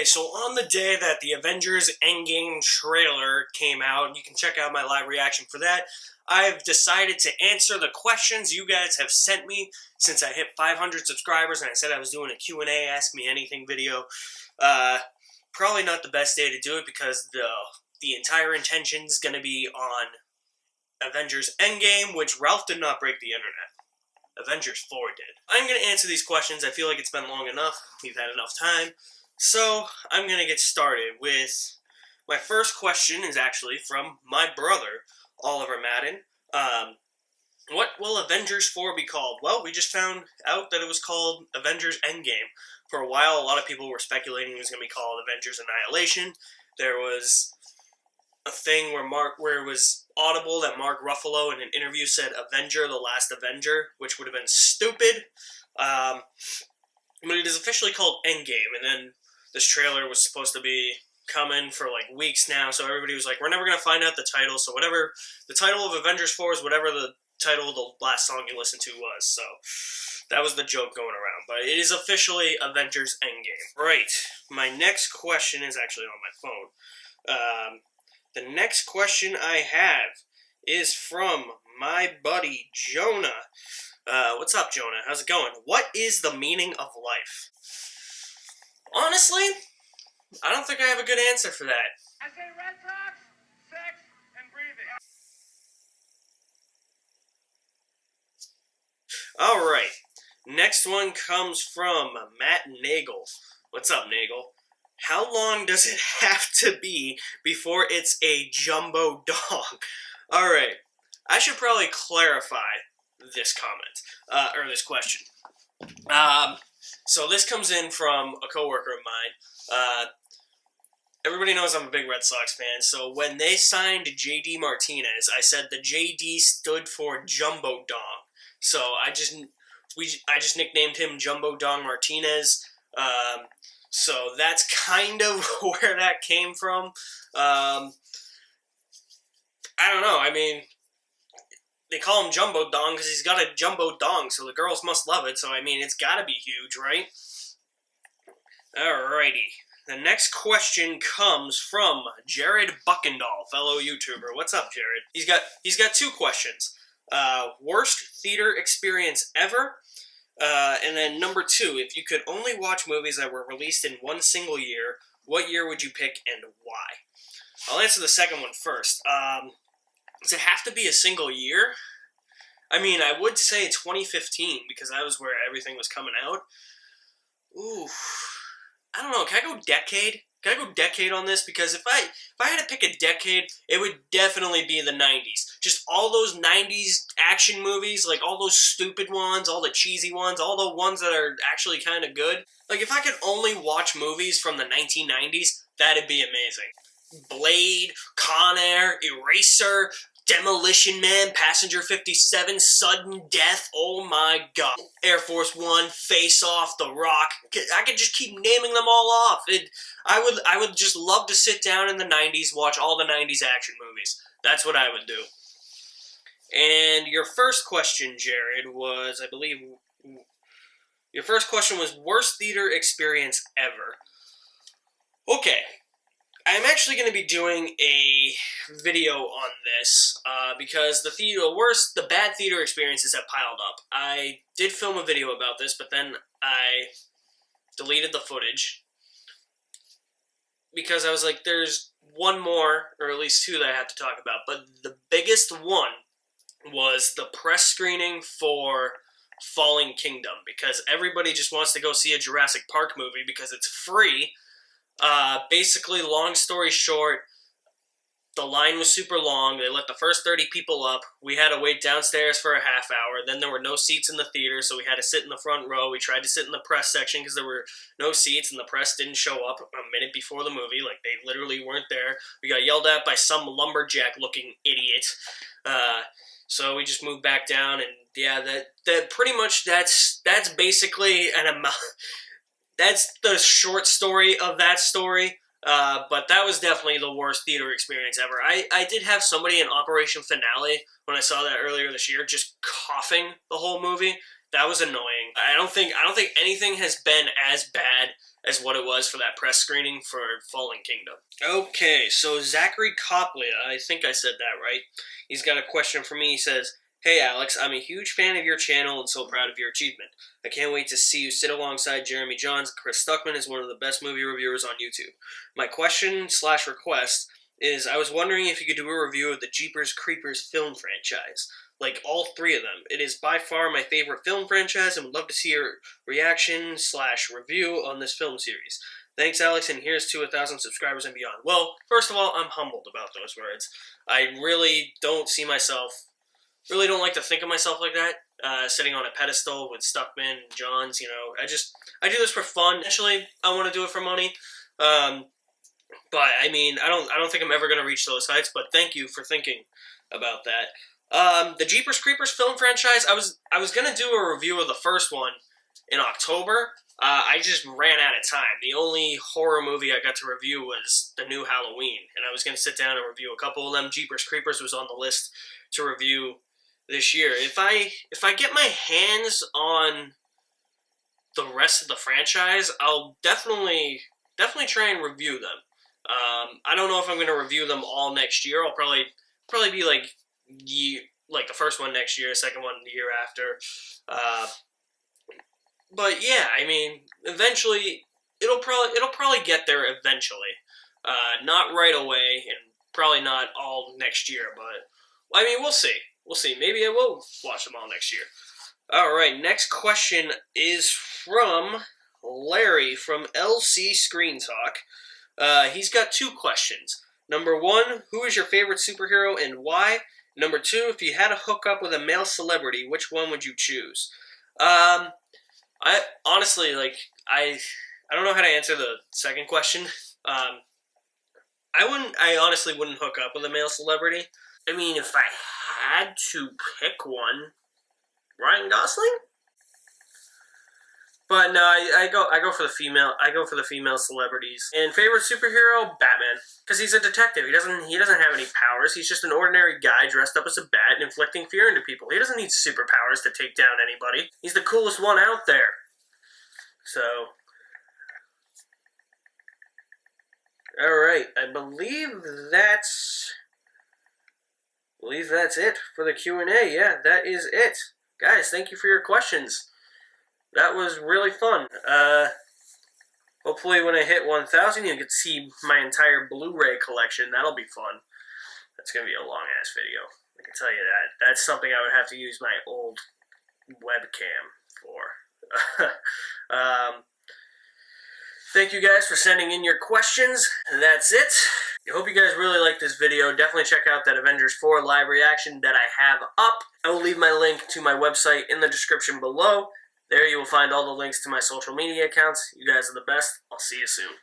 Okay, so on the day that the Avengers Endgame trailer came out, you can check out my live reaction for that, I've decided to answer the questions you guys have sent me since I hit 500 subscribers, and I said I was doing a Q&A, Ask Me Anything video. Probably not the best day to do it because the entire intention's going to be on Avengers Endgame, which Ralph did not break the internet. Avengers 4 did. I'm going to answer these questions. I feel like it's been long enough. We've had enough time. So, I'm going to get started with... My first question is actually from my brother, Oliver Madden. What will Avengers 4 be called? Well, we just found out that it was called Avengers Endgame. For a while, a lot of people were speculating it was going to be called Avengers Annihilation. There was a thing where it was audible that Mark Ruffalo in an interview said Avenger, the Last Avenger, which would have been stupid. But it is officially called Endgame, and then this trailer was supposed to be coming for like weeks now, so everybody was like, we're never going to find out the title, so whatever the title of Avengers 4 is, whatever the title of the last song you listened to was, so that was the joke going around, but it is officially Avengers Endgame. Right, my next question is actually on my phone. The next question I have is from my buddy Jonah. What's up, Jonah? How's it going? What is the meaning of life? Honestly, I don't think I have a good answer for that. I say Red Sox, sex, and breathing. Alright, next one comes from Matt Nagel. What's up, Nagel? How long does it have to be before it's a jumbo dong? Alright, I should probably clarify this comment, or this question. So this comes in from a coworker of mine. Everybody knows I'm a big Red Sox fan, so when they signed J.D. Martinez, I said the J.D. stood for Jumbo Dong. So I just nicknamed him Jumbo Dong Martinez. So that's kind of where that came from. I don't know, I mean, they call him Jumbo Dong because he's got a jumbo dong, so the girls must love it, so I mean, it's gotta be huge, right? Alrighty. The next question comes from Jared Buckendall, fellow YouTuber. What's up, Jared? He's got two questions. Worst theater experience ever? And then number two, if you could only watch movies that were released in one single year, what year would you pick and why? I'll answer the second one first. Does it have to be a single year? I mean, I would say 2015, because that was where everything was coming out. Ooh, I don't know, can I go decade? Can I go decade on this? Because if I had to pick a decade, it would definitely be the 90s. Just all those 90s action movies, like all those stupid ones, all the cheesy ones, all the ones that are actually kind of good. Like, if I could only watch movies from the 1990s, that'd be amazing. Blade, Con Air, Eraser, Demolition Man, Passenger 57, Sudden Death, oh my god. Air Force One, Face Off, The Rock. I could just keep naming them all off. I would just love to sit down in the 90s, watch all the 90s action movies. That's what I would do. And your first question, Jared, was, I believe, your first question was worst theater experience ever. Okay. I'm actually going to be doing a video on this, because the bad theater experiences have piled up. I did film a video about this, but then I deleted the footage, because I was like, there's one more, or at least two that I have to talk about, but the biggest one was the press screening for Fallen Kingdom, because everybody just wants to go see a Jurassic Park movie because it's free. Basically, long story short, the line was super long. They let the first 30 people up. We had to wait downstairs for a half hour. Then there were no seats in the theater, so we had to sit in the front row. We tried to sit in the press section because there were no seats, and the press didn't show up a minute before the movie. Like, they literally weren't there. We got yelled at by some lumberjack-looking idiot. So we just moved back down, and yeah, that pretty much, that's basically an amount... That's the short story of that story, but that was definitely the worst theater experience ever. I did have somebody in Operation Finale, when I saw that earlier this year, just coughing the whole movie. That was annoying. I don't think anything has been as bad as what it was for that press screening for Fallen Kingdom. Okay, so Zachary Copley, I think I said that right. He's got a question for me. He says, "Hey Alex, I'm a huge fan of your channel and so proud of your achievement. I can't wait to see you sit alongside Jeremy Jahns. Chris Stuckman is one of the best movie reviewers on YouTube. My question/request is, I was wondering if you could do a review of the Jeepers Creepers film franchise. Like, all 3 of them. It is by far my favorite film franchise and would love to see your reaction/review on this film series. Thanks, Alex, and here's to 1,000 subscribers and beyond." Well, first of all, I'm humbled about those words. I really don't see myself, really don't like to think of myself like that, sitting on a pedestal with Stuckman and Jahns, you know. I do this for fun. Eventually, I want to do it for money. But, I mean, I don't think I'm ever going to reach those heights, but thank you for thinking about that. The Jeepers Creepers film franchise, I was going to do a review of the first one in October. I just ran out of time. The only horror movie I got to review was the new Halloween, and I was going to sit down and review a couple of them. Jeepers Creepers was on the list to review this year. If I get my hands on the rest of the franchise, I'll definitely try and review them. I don't know if I'm going to review them all next year. I'll probably be like the first one next year, second one the year after. But yeah, I mean, eventually it'll probably get there eventually. Not right away, and probably not all next year. But I mean, we'll see. We'll see. Maybe I will watch them all next year. All right. Next question is from Larry from LC Screen Talk. He's got 2 questions. Number 1, who is your favorite superhero and why? Number 2, if you had to hook up with a male celebrity, which one would you choose? I honestly, I don't know how to answer the second question. I honestly wouldn't hook up with a male celebrity. I mean, if I had to pick one, Ryan Gosling? But no, I go for the female celebrities. And favorite superhero, Batman, because he's a detective. He doesn't have any powers. He's just an ordinary guy dressed up as a bat and inflicting fear into people. He doesn't need superpowers to take down anybody. He's the coolest one out there. So, all right, I believe that's it for the Q&A. Yeah, that is it, guys. Thank you for your questions. That was really fun. Hopefully when I hit 1,000, you can see my entire Blu-ray collection. That'll be fun. That's going to be a long-ass video. I can tell you that. That's something I would have to use my old webcam for. Thank you guys for sending in your questions. That's it. I hope you guys really like this video. Definitely check out that Avengers 4 live reaction that I have up. I will leave my link to my website in the description below. There you will find all the links to my social media accounts. You guys are the best. I'll see you soon.